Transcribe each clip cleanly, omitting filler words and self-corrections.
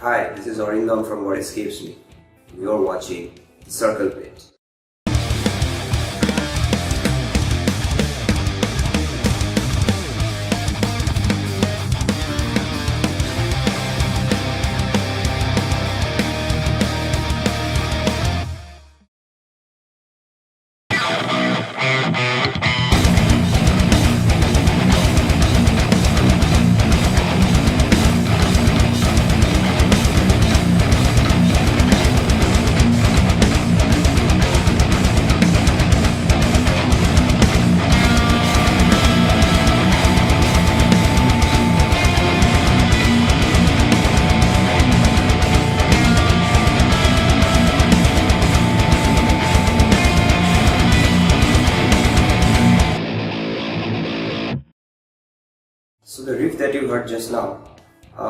Hi, this is Arindam from What Escapes Me. You're watching Circle Pit. So the riff that you heard just now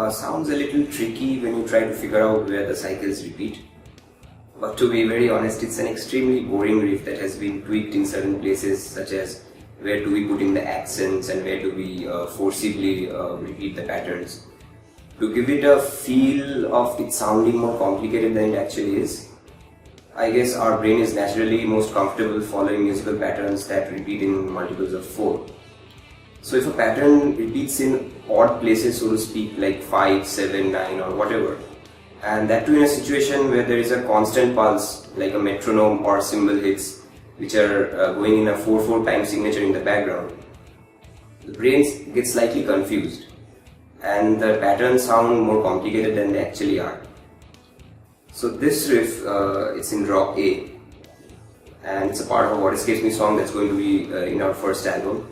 sounds a little tricky when you try to figure out where the cycles repeat. But to be very honest, it's an extremely boring riff that has been tweaked in certain places, such as where do we put in the accents and where do we forcibly repeat the patterns. To give it a feel of it sounding more complicated than it actually is, I guess our brain is naturally most comfortable following musical patterns that repeat in multiples of 4. So if a pattern repeats in odd places, so to speak, like 5, 7, 9 or whatever, and that too in a situation where there is a constant pulse like a metronome or cymbal hits which are going in a 4/4 time signature in the background, the brain gets slightly confused and the patterns sound more complicated than they actually are. So this riff, it's in drop A and it's a part of a What Escapes Me song that's going to be in our first album.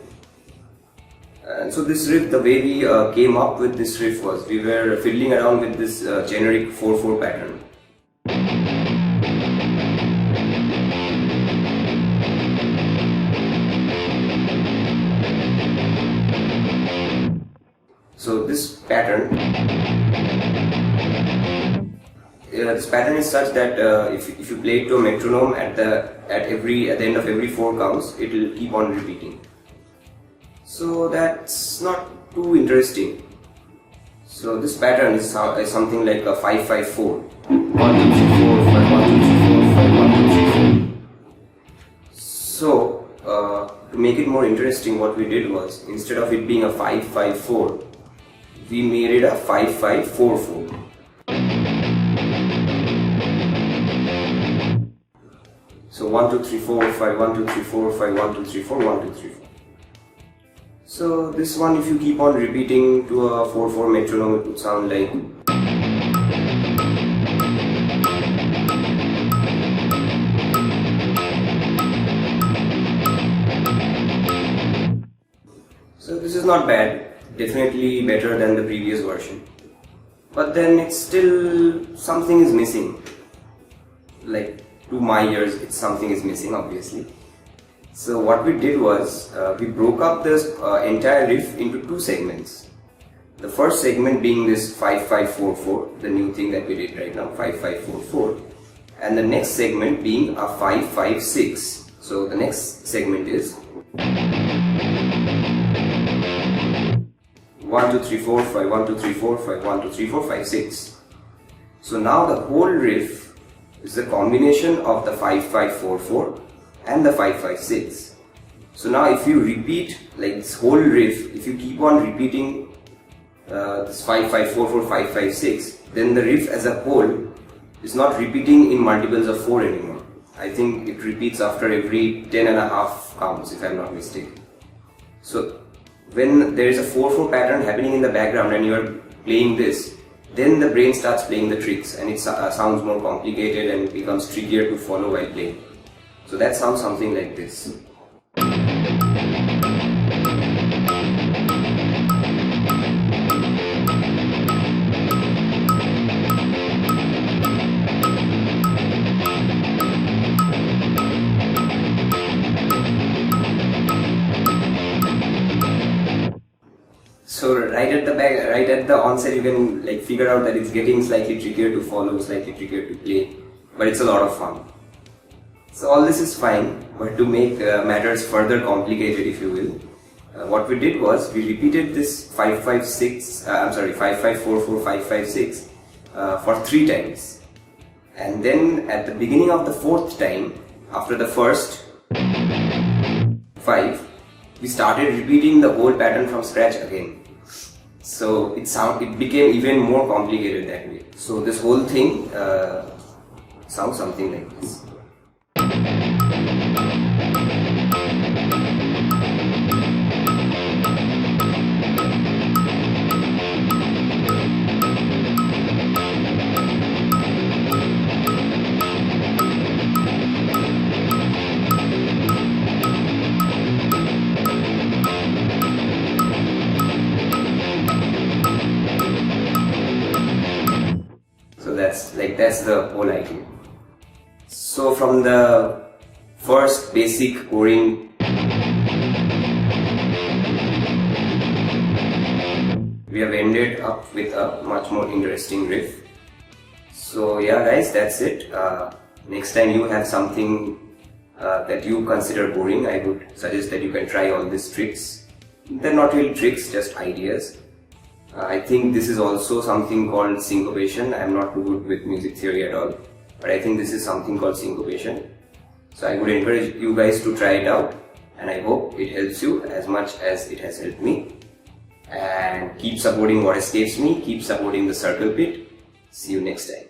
And so this riff, the way we came up with this riff was, we were fiddling around with this generic 4/4 pattern. So this pattern is such that if you play it to a metronome at the end of every 4 counts, it will keep on repeating. So that's not too interesting. So this pattern is something like a 5/5/4. 1, 2, 3, 4, 5, 1, 2, 3, 4, 5, 1, 2, 3, 4. So to make it more interesting, what we did was, instead of it being a 5/5/4, we made it a 5/5/4/4. So 1, 2, 3, 4, 5, 1, 2, 3, 4, 5, 1, 2, 3, 4, 1, 2, 3, 4. So this one, if you keep on repeating to a 4/4 metronome, it would sound like. So this is not bad, definitely better than the previous version. But then it's still, something is missing. Like, to my ears, something is missing, obviously. So what we did was, we broke up this entire riff into 2 segments. The first segment being this 5/5/4/4, the new thing that we did right now, 5/5/4/4, and the next segment being a 5/5/6. So the next segment is 1, 2, 3, 4, 5, 1, 2, 3, 4, 5, 1, 2, 3, 4, 5, 6. So now the whole riff is the combination of the 5/5/4/4 and the 5/5/6. So now if you repeat like this whole riff, if you keep on repeating this 5/5/4/4, 5/5/6, then the riff as a whole is not repeating in multiples of 4 anymore. I think it repeats after every 10.5 counts, if I'm not mistaken. So when there is a 4/4 pattern happening in the background and you are playing this, then the brain starts playing the tricks and it sounds more complicated and becomes trickier to follow while playing. So that sounds something like this. So right at the onset, you can like figure out that it's getting slightly trickier to follow, slightly trickier to play, but it's a lot of fun. So all this is fine, but to make matters further complicated, if you will, what we did was we repeated this 5/5/6, 5/5/4/4, 5/5/6 for 3 times. And then at the beginning of the 4th time, after the first 5, we started repeating the whole pattern from scratch again. So it became even more complicated that way. So this whole thing sounds something like this. So that's the whole idea. So from the first basic boring, we have ended up with a much more interesting riff. So yeah guys, that's it. Next time you have something that you consider boring, I would suggest that you can try all these tricks. They're not really tricks, just ideas. I think this is also something called syncopation. I am not too good with music theory at all, but I think this is something called syncopation. So I would encourage you guys to try it out, and I hope it helps you as much as it has helped me. And keep supporting what escapes me, keep supporting the circle pit. See you next time.